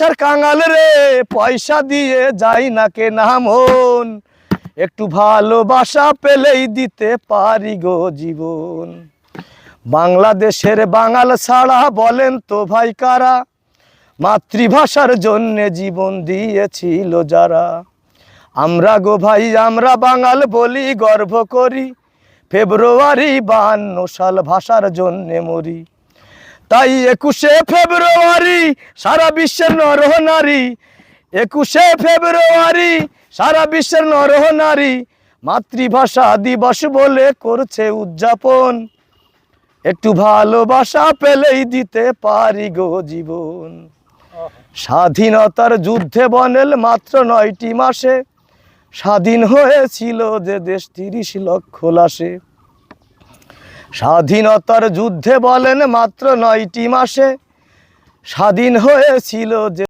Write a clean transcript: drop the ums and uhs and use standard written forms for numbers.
ভালোবাসার কাঙাল রে, পয়সা দিয়ে যাই না কেনা মন, একটু ভালোবাসা পেলেই দিতে পারি গো জীবন। বাংলাদেশের বাঙাল ছাড়া বলেন তো ভাই কারা, মাতৃভাষার জন্যে জীবন দিয়েছিল যারা। আমরা গো ভাই আমরা বাঙাল বলি গর্ব করি, ফেব্রুয়ারি 52 সাল ভাষার জন্যে মরি। তাই 21শে ফেব্রুয়ারি সারা বিশ্বের নরনারী, 21শে ফেব্রুয়ারি সারা বিশ্বের নরনারী মাতৃভাষা দিবস বলে করছে উদযাপন, একটু ভালোবাসা পেলেই দিতে পারি গো জীবন। স্বাধীনতার যুদ্ধে বনেল মাত্র 9টি মাসে, স্বাধীন হয়েছিল যে দেশ 30 লক্ষ লাশে। স্বাধীনতার যুদ্ধে বলেন মাত্র 9টি মাসে, স্বাধীন হয়েছিল যে